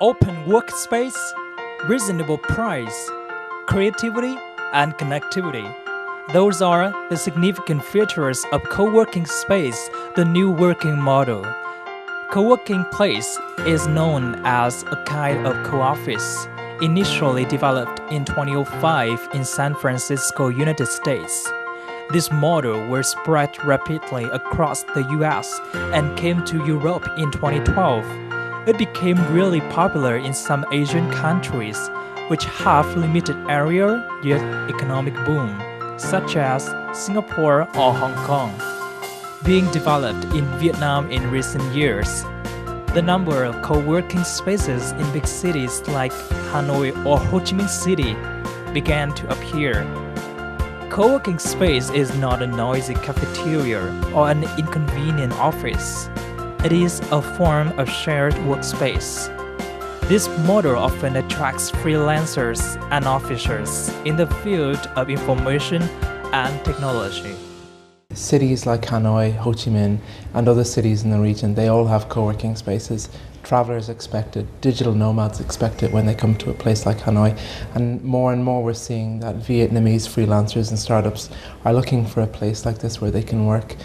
open workspace, reasonable price, creativity, and connectivity. Those are the significant features of co-working space, the new working model. Co-working place is known as a kind of co-office, initially developed in 2005 in San Francisco, United States. This model was spread rapidly across the US and came to Europe in 2012. It became really popular in some Asian countries, which have limited area yet economic boom, such as Singapore or Hong Kong. Being developed in Vietnam in recent years, the number of co-working spaces in big cities like Hanoi or Ho Chi Minh City began to appear. Co-working space is not a noisy cafeteria or an inconvenient office. It is a form of shared workspace. This model often attracts freelancers and officers in the field of information and technology. Cities like Hanoi, Ho Chi Minh, and other cities in the region, they all have co-working spaces. Travelers expect it, digital nomads expect it when they come to a place like Hanoi. And more we're seeing that Vietnamese freelancers and startups are looking for a place like this where they can work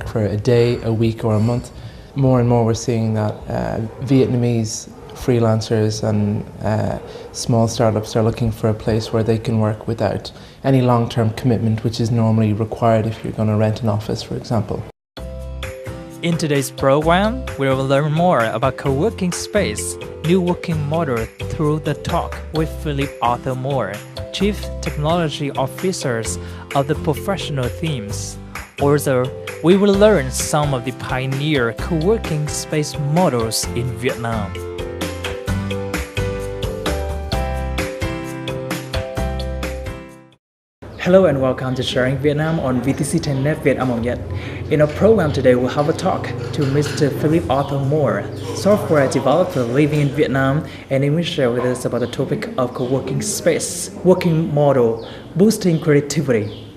for a day, a week, or a month. More and more we're seeing that Vietnamese freelancers and small startups are looking for a place where they can work without any long-term commitment, which is normally required if you're going to rent an office, for example. In today's program, we will learn more about co-working space, new working model through the talk with Philip Arthur Moore, Chief Technology Officers of the professional themes. Also, we will learn some of the pioneer co-working space models in Vietnam. Hello and welcome to Sharing Vietnam on VTC10net Việt Nam Nhật. In our program today, we'll have a talk to Mr. Philip Arthur Moore, software developer living in Vietnam, and he will share with us about the topic of co-working space, working model, boosting creativity.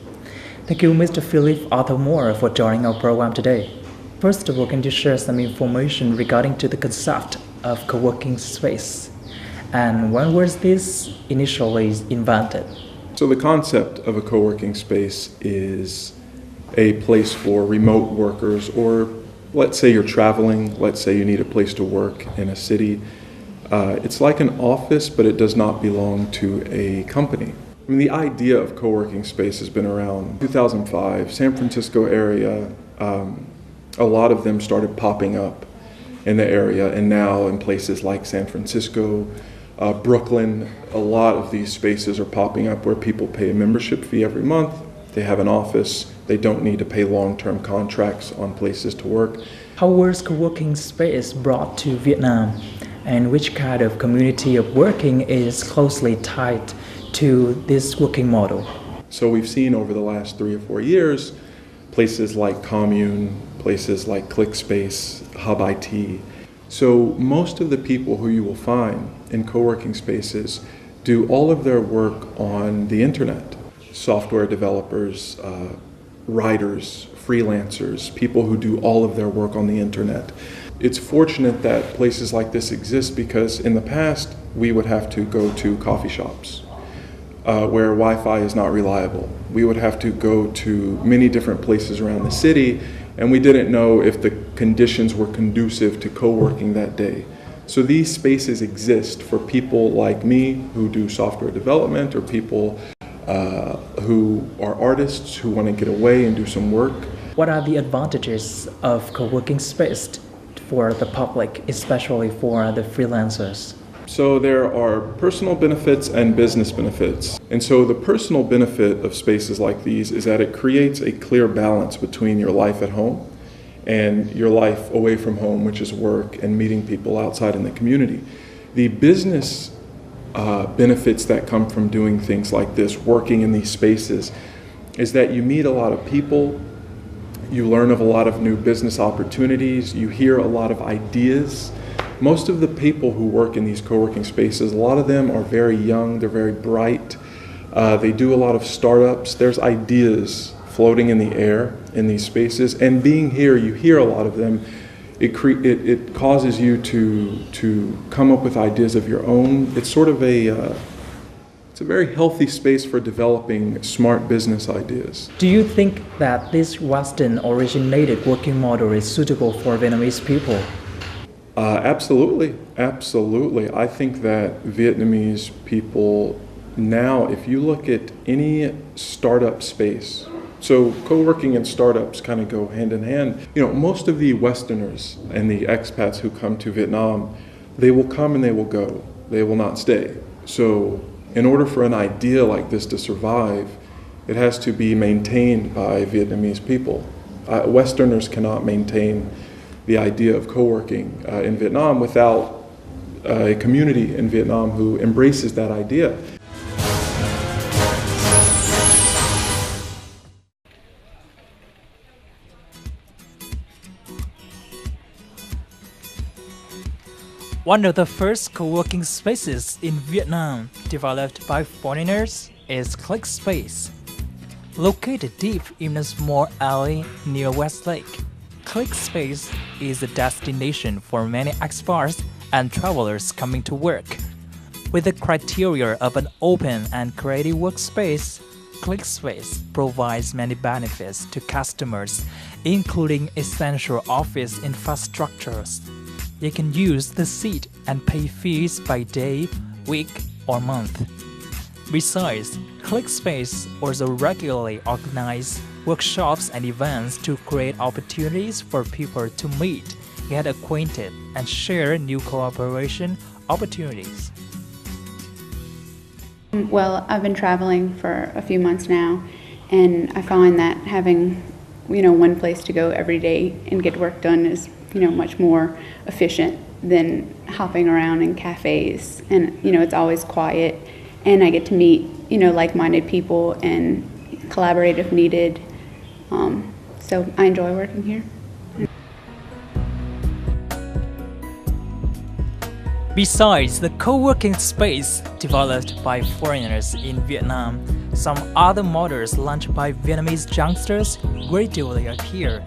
Thank you, Mr. Philip Arthur Moore, for joining our program today. First of all, can you share some information regarding to the concept of co-working space? And when was this initially invented? So the concept of a co-working space is a place for remote workers, or let's say you're traveling, let's say you need a place to work in a city. It's like an office, but it does not belong to a company. I mean, the idea of co-working space has been around 2005, San Francisco area. A lot of them started popping up in the area, and now in places like San Francisco, Brooklyn, a lot of these spaces are popping up where people pay a membership fee every month. They have an office. They don't need to pay long-term contracts on places to work. How was co-working space brought to Vietnam, and which kind of community of working is closely tied to this working model? So we've seen over the last 3 or 4 years, places like Commune, places like ClickSpace, Hub IT. So most of the people who you will find in co-working spaces do all of their work on the internet. Software developers, writers, freelancers, people who do all of their work on the internet. It's fortunate that places like this exist because in the past we would have to go to coffee shops where Wi-Fi is not reliable. We would have to go to many different places around the city, and we didn't know if the conditions were conducive to co-working that day. So these spaces exist for people like me who do software development, or people who are artists who want to get away and do some work. What are the advantages of co-working space for the public, especially for the freelancers? So there are personal benefits and business benefits. And so the personal benefit of spaces like these is that it creates a clear balance between your life at home and your life away from home, which is work and meeting people outside in the community. The business benefits that come from doing things like this, working in these spaces, is that you meet a lot of people, you learn of a lot of new business opportunities, you hear a lot of ideas. Most of the people who work in these co-working spaces, a lot of them are very young, they're very bright, they do a lot of startups, there's ideas floating in the air in these spaces, and being here, you hear a lot of them. it causes you to come up with ideas of your own. It's sort of it's a very healthy space for developing smart business ideas. Do you think that this Western-originated working model is suitable for Vietnamese people? Absolutely. I think that Vietnamese people now, if you look at any startup space, so co-working and startups kind of go hand in hand. You know, most of the Westerners and the expats who come to Vietnam, they will come and they will go. They will not stay. So in order for an idea like this to survive, it has to be maintained by Vietnamese people. Westerners cannot maintain the idea of co-working in Vietnam without a community in Vietnam who embraces that idea. One of the first co-working spaces in Vietnam developed by foreigners is Click Space. Located deep in a small alley near Westlake, Click Space is a destination for many expats and travelers coming to work. With the criteria of an open and creative workspace, Click Space provides many benefits to customers, including essential office infrastructures. You can use the seat and pay fees by day, week, or month. Besides, ClickSpace also regularly organizes workshops and events to create opportunities for people to meet, get acquainted, and share new cooperation opportunities. Well, I've been traveling for a few months now, and I find that having, one place to go every day and get work done is, much more efficient than hopping around in cafes. And, it's always quiet, and I get to meet, like-minded people and collaborate if needed. So I enjoy working here. Besides the co-working space developed by foreigners in Vietnam, some other models launched by Vietnamese youngsters gradually appear.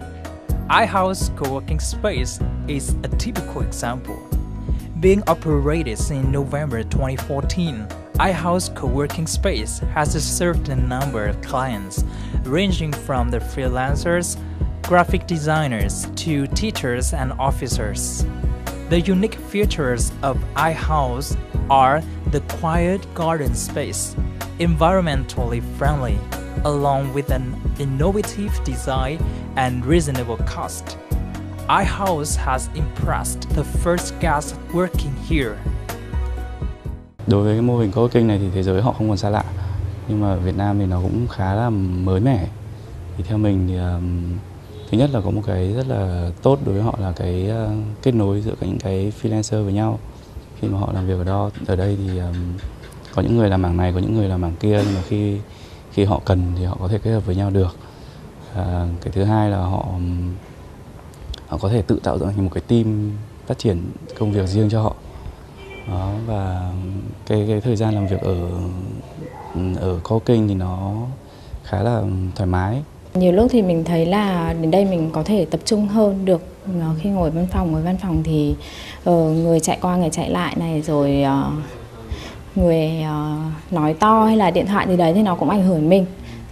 iHouse Co-working Space is a typical example. Being operated since November 2014, iHouse Co-working Space has a certain number of clients, ranging from the freelancers, graphic designers, to teachers and officers. The unique features of iHouse are the quiet garden space, environmentally friendly, along with an innovative design and reasonable cost. iHouse has impressed the first guests working here. Đối với cái mô hình coworking này thì thế giới họ không còn xa lạ, nhưng mà ở Việt Nam thì nó cũng khá là mới mẻ. Thì theo mình thì thứ nhất là có một cái rất là tốt đối với họ là cái kết nối giữa những cái freelancer với nhau. Khi mà họ làm việc ở đây thì có những người làm mảng này, có những người làm mảng kia, nhưng mà khi họ cần thì họ có thể kết hợp với nhau được. Cái thứ hai là họ có thể tự tạo ra một cái team phát triển công việc riêng cho họ. Đó, và cái thời gian làm việc ở coworking thì nó khá là thoải mái. Nhiều lúc thì mình thấy là đến đây mình có thể tập trung hơn được. Khi ngồi văn phòng thì người chạy qua người chạy lại này, rồi người nói to hay là điện thoại gì đấy thì nó cũng ảnh hưởng mình.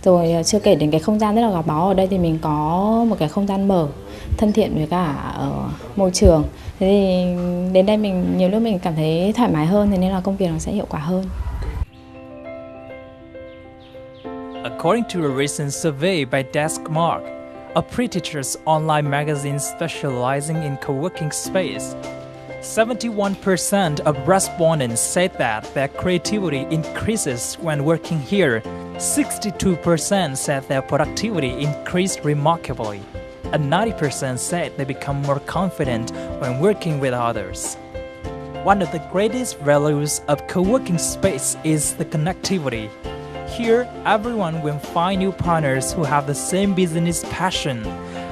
Rồi chưa kể đến cái không gian rất là gò bó, ở đây thì mình có một cái không gian mở, thân thiện với cả môi trường. Thế thì đến đây nhiều lúc mình cảm thấy thoải mái hơn, thế nên là công việc nó sẽ hiệu quả hơn. According to a recent survey by Deskmark, a pre-teacher's online magazine specializing in co-working space, 71% of respondents said that their creativity increases when working here. 62% said their productivity increased remarkably, and 90% said they become more confident when working with others. One of the greatest values of co-working space is the connectivity. Here, everyone will find new partners who have the same business passion.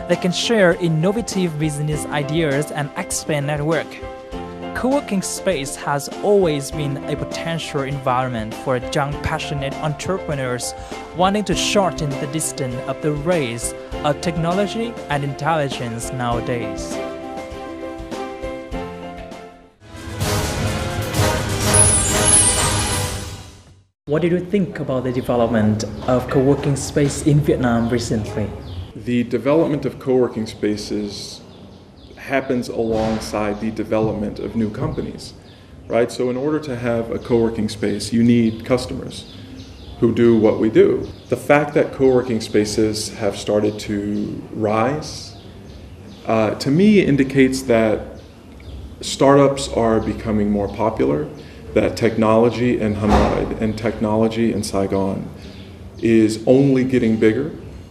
They can share innovative business ideas and expand network. Co-working space has always been a potential environment for young, passionate entrepreneurs wanting to shorten the distance of the race of technology and intelligence nowadays. What did you think about the development of co-working space in Vietnam recently? The development of co-working spaces happens alongside the development of new companies, right? So in order to have a co-working space, you need customers who do what we do. The fact that co-working spaces have started to rise, to me indicates that startups are becoming more popular, that technology in Hanoi and technology in Saigon is only getting bigger,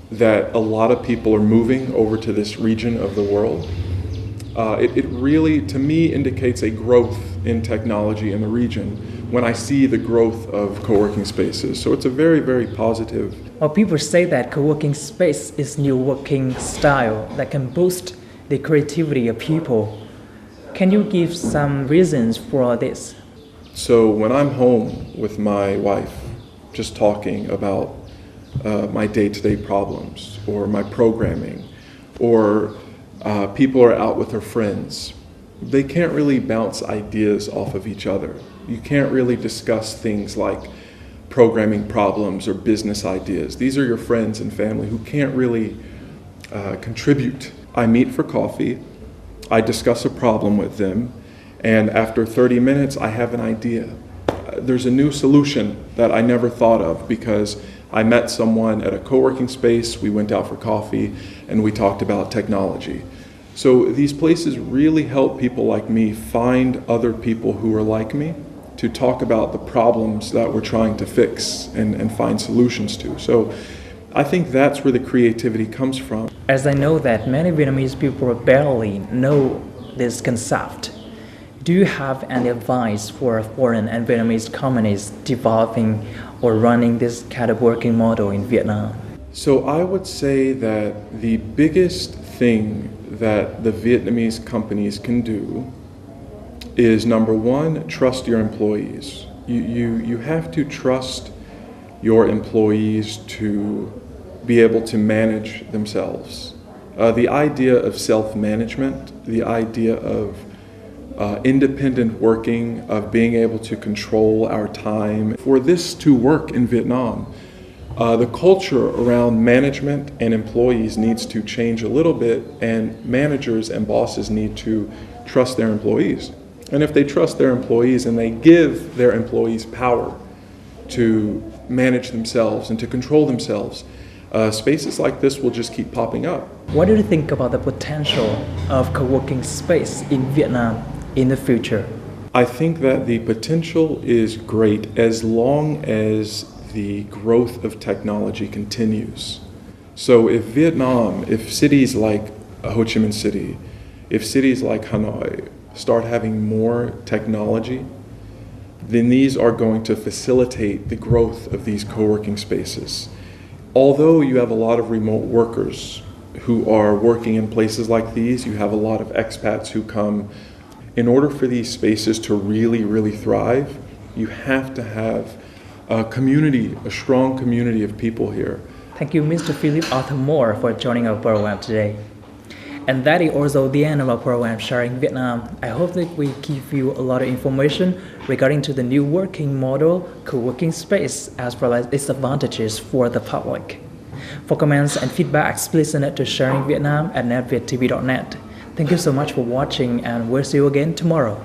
that a lot of people are moving over to this region of the world. It really, to me, indicates a growth in technology in the region when I see the growth of co-working spaces. So it's a very, very positive. Well, people say that co-working space is new working style that can boost the creativity of people. Can you give some reasons for this? So when I'm home with my wife, just talking about my day-to-day problems or my programming, or people are out with their friends, they can't really bounce ideas off of each other. You can't really discuss things like programming problems or business ideas. These are your friends and family who can't really contribute. I meet for coffee, I discuss a problem with them, and after 30 minutes I have an idea. There's a new solution that I never thought of because I met someone at a co-working space, we went out for coffee, and we talked about technology. So these places really help people like me find other people who are like me to talk about the problems that we're trying to fix and find solutions to. So I think that's where the creativity comes from. As I know that many Vietnamese people barely know this concept, do you have any advice for foreign and Vietnamese companies developing or running this kind of working model in Vietnam? So I would say that the biggest thing that the Vietnamese companies can do is, number one, trust your employees. You have to trust your employees to be able to manage themselves. The idea of self-management, the idea of independent working, of being able to control our time. For this to work in Vietnam, the culture around management and employees needs to change a little bit, and managers and bosses need to trust their employees. And if they trust their employees and they give their employees power to manage themselves and to control themselves, spaces like this will just keep popping up. What do you think about the potential of co-working space in Vietnam in the future? I think that the potential is great as long as the growth of technology continues. So if Vietnam, if cities like Ho Chi Minh City, if cities like Hanoi start having more technology, then these are going to facilitate the growth of these co-working spaces. Although you have a lot of remote workers who are working in places like these, you have a lot of expats who come. In order for these spaces to really, really thrive, you have to have a community, a strong community of people here. Thank you, Mr. Philip Arthur Moore, for joining our program today. And that is also the end of our program, Sharing Vietnam. I hope that we give you a lot of information regarding to the new working model, co-working space, as well as its advantages for the public. For comments and feedbacks, please send it to sharingvietnam@netvietTV.net. Thank you so much for watching, and we'll see you again tomorrow.